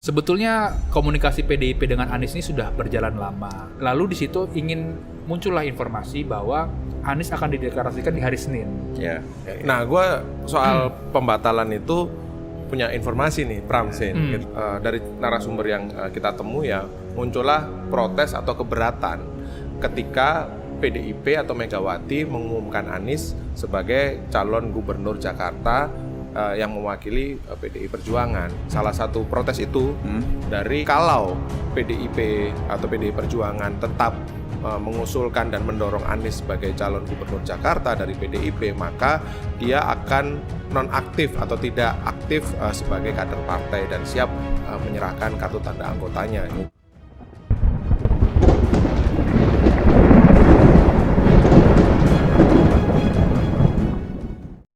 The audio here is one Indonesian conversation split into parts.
Sebetulnya komunikasi PDIP dengan Anies ini sudah berjalan lama. Lalu di situ muncullah informasi bahwa Anies akan dideklarasikan di hari Senin. Ya. Nah, gue soal pembatalan itu punya informasi nih, Pramsin. Dari narasumber yang kita temui ya, muncullah protes atau keberatan ketika PDIP atau Megawati mengumumkan Anies sebagai calon gubernur Jakarta yang mewakili PDI Perjuangan. Salah satu protes itu dari kalau PDIP atau PDI Perjuangan tetap mengusulkan dan mendorong Anies sebagai calon gubernur Jakarta dari PDIP, maka dia akan nonaktif atau tidak aktif sebagai kader partai dan siap menyerahkan kartu tanda anggotanya.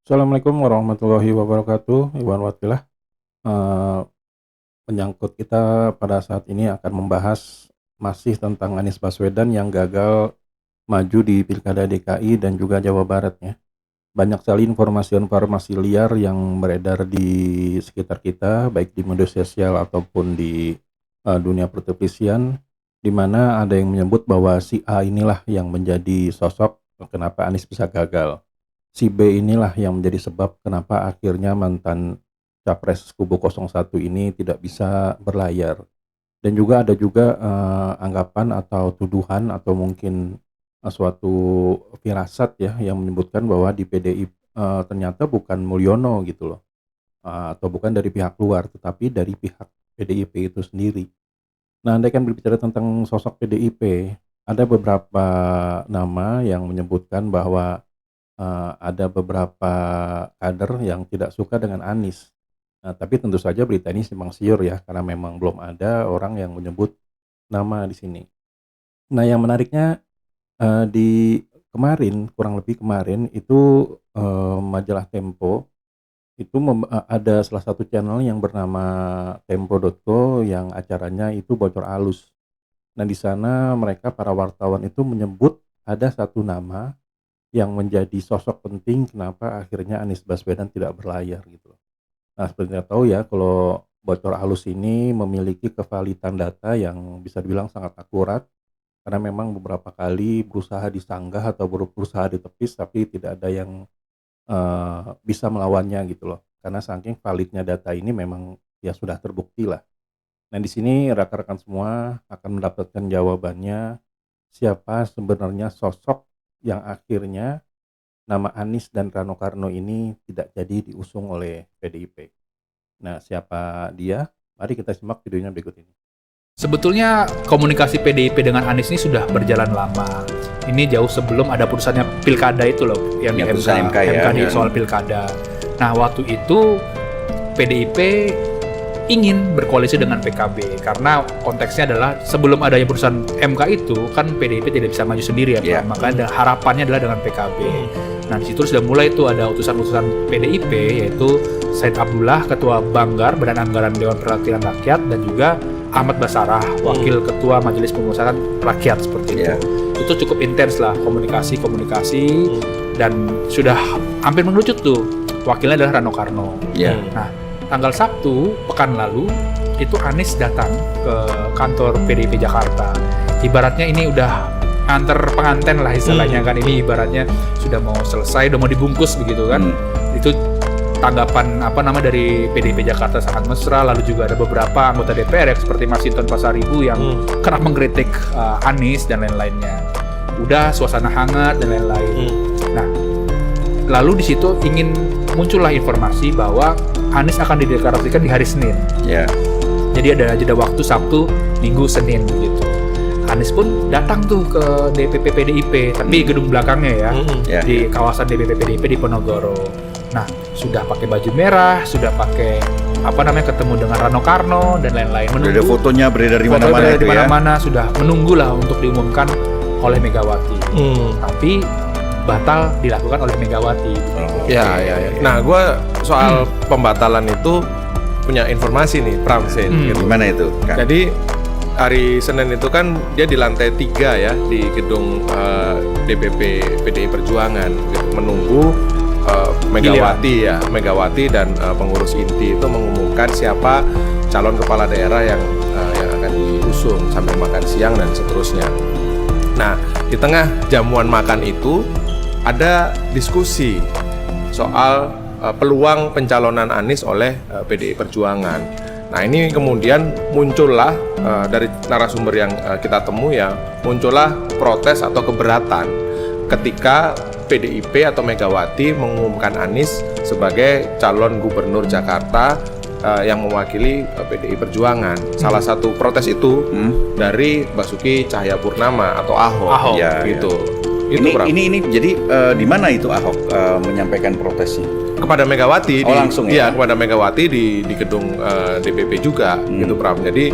Assalamualaikum warahmatullahi wabarakatuh. Iwan Watilah. Menyangkut kita pada saat ini akan membahas masih tentang Anies Baswedan yang gagal maju di Pilkada DKI dan juga Jawa Barat ya. Banyak sekali informasi-informasi liar yang beredar di sekitar kita, baik di media sosial ataupun di dunia pertelevisian, di mana ada yang menyebut bahwa si A inilah yang menjadi sosok kenapa Anies bisa gagal. Si B inilah yang menjadi sebab kenapa akhirnya mantan Capres Kubu 01 ini tidak bisa berlayar. Dan juga ada anggapan atau tuduhan atau mungkin suatu firasat ya yang menyebutkan bahwa di PDI ternyata bukan Mulyono gitu loh. Atau bukan dari pihak luar tetapi dari pihak PDIP itu sendiri. Nah, andai kan berbicara tentang sosok PDIP, ada beberapa nama yang menyebutkan bahwa ada beberapa kader yang tidak suka dengan Anies. Nah, tapi tentu saja berita ini simpang siur ya, karena memang belum ada orang yang menyebut nama di sini. Nah, yang menariknya kurang lebih kemarin itu majalah Tempo itu ada salah satu channel yang bernama tempo.co yang acaranya itu bocor alus. Nah, di sana mereka para wartawan itu menyebut ada satu nama yang menjadi sosok penting kenapa akhirnya Anies Baswedan tidak berlayar gitu. Nah, seperti kita tahu ya, kalau bocor halus ini memiliki kevalidan data yang bisa dibilang sangat akurat, karena memang beberapa kali berusaha disanggah atau berusaha ditepis, tapi tidak ada yang bisa melawannya gitu loh. Karena saking validnya data ini memang ya sudah terbukti lah. Nah, di sini rekan-rekan semua akan mendapatkan jawabannya siapa sebenarnya sosok yang akhirnya nama Anies dan Rano Karno ini tidak jadi diusung oleh PDIP. Nah, siapa dia? Mari kita simak videonya berikut ini. Sebetulnya komunikasi PDIP dengan Anies ini sudah berjalan lama. Ini jauh sebelum ada putusannya Pilkada itu loh, yang di MK ya, soal Pilkada. Nah, waktu itu PDIP ingin berkoalisi dengan PKB karena konteksnya adalah sebelum adanya putusan MK itu kan PDIP tidak bisa maju sendiri ya, makanya harapannya adalah dengan PKB. Nah, di situ sudah mulai tuh ada utusan-utusan PDIP yaitu Said Abdullah, Ketua Banggar Badan Anggaran Dewan Perwakilan Rakyat, dan juga Ahmad Basarah, Wakil Ketua Majelis Pemusyawaratan Rakyat seperti itu. Itu cukup intens lah komunikasi dan sudah hampir mengerucut tuh. Wakilnya adalah Rano Karno. Nah, tanggal Sabtu pekan lalu itu Anies datang ke kantor PDIP Jakarta. Ibaratnya ini udah antar pengantin lah istilahnya kan, ini ibaratnya sudah mau selesai, udah mau dibungkus begitu kan. Itu tanggapan dari PDIP Jakarta sangat mesra. Lalu juga ada beberapa anggota DPR seperti Mas Hinton Pasaribu yang kerap mengkritik Anies dan lain-lainnya. Udah suasana hangat dan lain-lain. Nah, lalu di situ muncullah informasi bahwa Anies akan dideklarasikan di hari Senin. Jadi ada jeda waktu Sabtu, Minggu, Senin begitu. Anies pun datang tuh ke DPP PDIP, tapi gedung belakangnya di kawasan DPP PDIP di Ponorogo. Nah, sudah pakai baju merah, sudah pakai ketemu dengan Rano Karno dan lain-lain. Ada fotonya beredar di mana-mana itu ya. Sudah menunggulah untuk diumumkan oleh Megawati. Tapi batal dilakukan oleh Megawati. Nah, gue soal pembatalan itu punya informasi nih, Pramsin. Gimana itu? Kan? Jadi hari Senin itu kan dia di lantai 3 ya, di gedung DPP PDI Perjuangan gitu, menunggu Megawati dan pengurus inti itu mengumumkan siapa calon kepala daerah yang akan diusung sambil makan siang dan seterusnya. Nah, di tengah jamuan makan itu ada diskusi soal peluang pencalonan Anies oleh PDI Perjuangan. Nah, ini kemudian muncullah dari narasumber yang kita temui ya, muncullah protes atau keberatan ketika PDIP atau Megawati mengumumkan Anies sebagai calon gubernur Jakarta yang mewakili PDI Perjuangan. Salah satu protes itu dari Basuki Cahayapurnama atau Ahok, gitu. Ya. Ini jadi di mana itu Ahok menyampaikan protesnya? Kepada Megawati, langsung ya? Kepada Megawati di gedung DPP juga, gitu Pram. Jadi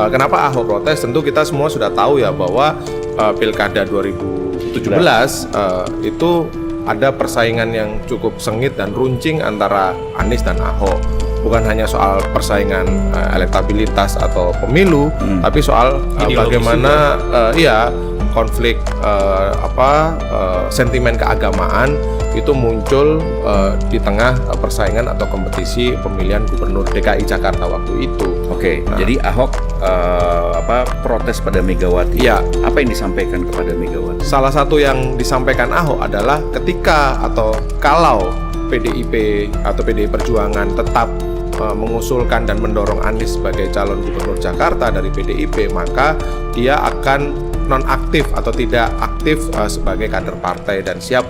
kenapa Ahok protes? Tentu kita semua sudah tahu ya bahwa Pilkada 2017 itu ada persaingan yang cukup sengit dan runcing antara Anies dan Ahok. Bukan hanya soal persaingan elektabilitas atau pemilu, tapi soal bagaimana konflik sentimen keagamaan itu muncul di tengah persaingan atau kompetisi pemilihan gubernur DKI Jakarta waktu itu. Oke, jadi Ahok protes pada Megawati. Ya. Apa yang disampaikan kepada Megawati? Salah satu yang disampaikan Ahok adalah ketika atau kalau PDIP atau PDI Perjuangan tetap mengusulkan dan mendorong Anies sebagai calon gubernur Jakarta dari PDIP, maka dia akan nonaktif atau tidak aktif sebagai kader partai dan siap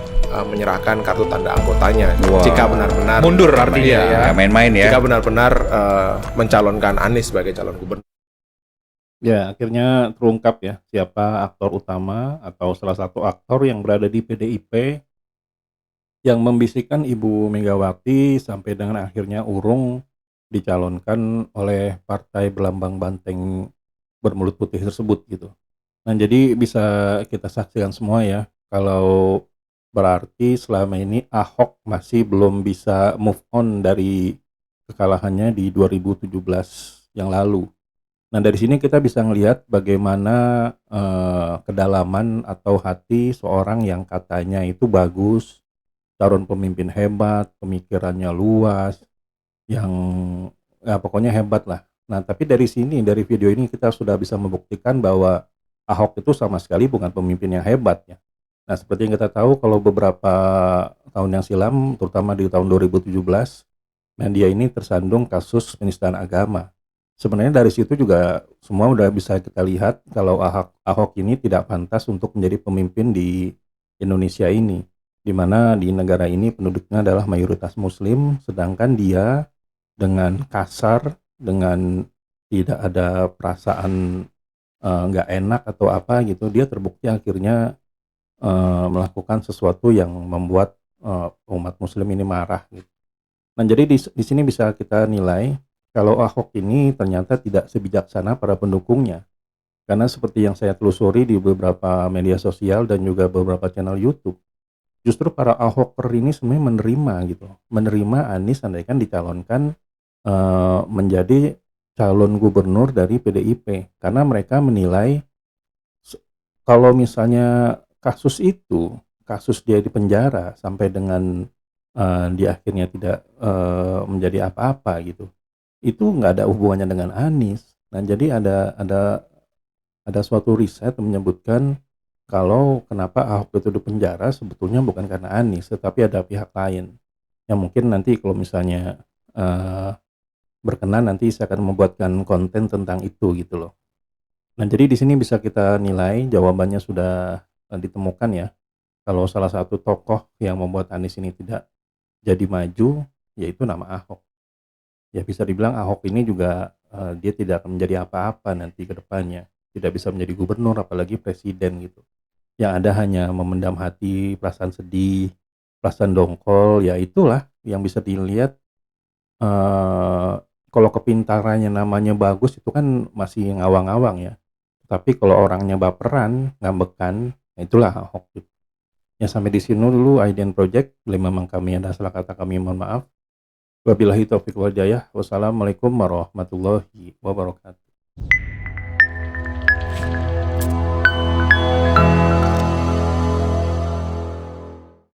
menyerahkan kartu tanda anggotanya jika benar-benar mundur artinya ya main-main ya. Jika benar-benar mencalonkan Anies sebagai calon gubernur. Ya, akhirnya terungkap ya siapa aktor utama atau salah satu aktor yang berada di PDIP yang membisikkan Ibu Megawati sampai dengan akhirnya urung dicalonkan oleh partai berlambang banteng bermulut putih tersebut gitu. Nah, jadi bisa kita saksikan semua ya, kalau berarti selama ini Ahok masih belum bisa move on dari kekalahannya di 2017 yang lalu. Nah, dari sini kita bisa melihat bagaimana kedalaman atau hati seorang yang katanya itu bagus, calon pemimpin hebat, pemikirannya luas, yang ya pokoknya hebat lah. Nah, tapi dari sini, dari video ini kita sudah bisa membuktikan bahwa Ahok itu sama sekali bukan pemimpin yang hebat ya. Nah, seperti yang kita tahu kalau beberapa tahun yang silam, terutama di tahun 2017, nah dia ini tersandung kasus penistaan agama. Sebenarnya dari situ juga semua udah bisa kita lihat kalau Ahok ini tidak pantas untuk menjadi pemimpin di Indonesia ini, di mana di negara ini penduduknya adalah mayoritas Muslim, sedangkan dia dengan kasar, dengan tidak ada perasaan nggak enak atau apa gitu, dia terbukti akhirnya melakukan sesuatu yang membuat umat Muslim ini marah gitu. Nah, jadi di sini bisa kita nilai kalau Ahok ini ternyata tidak sebijaksana para pendukungnya, karena seperti yang saya telusuri di beberapa media sosial dan juga beberapa channel YouTube, justru para Ahoker ini sebenarnya menerima Anies andaikan dicalonkan menjadi calon gubernur dari PDIP, karena mereka menilai kalau misalnya kasus dia di penjara sampai dengan dia akhirnya tidak menjadi apa-apa gitu, itu nggak ada hubungannya dengan Anies. Nah, jadi ada suatu riset yang menyebutkan kalau kenapa Ahok itu di penjara sebetulnya bukan karena Anies, tetapi ada pihak lain yang mungkin nanti kalau misalnya berkenan nanti saya akan membuatkan konten tentang itu gitu loh. Nah, jadi di sini bisa kita nilai jawabannya sudah ditemukan ya. Kalau salah satu tokoh yang membuat Anies ini tidak jadi maju, yaitu nama Ahok. Ya bisa dibilang Ahok ini juga dia tidak akan menjadi apa-apa nanti ke depannya. Tidak bisa menjadi gubernur apalagi presiden gitu. Yang ada hanya memendam hati, perasaan sedih, perasaan dongkol, ya itulah yang bisa dilihat. Kalau kepintarannya namanya bagus itu kan masih ngawang-ngawang ya. Tapi kalau orangnya baperan, ngambekan, nah itulah Ahok gitu. Ya sampai di sini dulu Aiden Project. Bila memang kami ada salah kata kami mohon maaf. Wabillahi taufiq wal hidayah. Wassalamualaikum warahmatullahi wabarakatuh.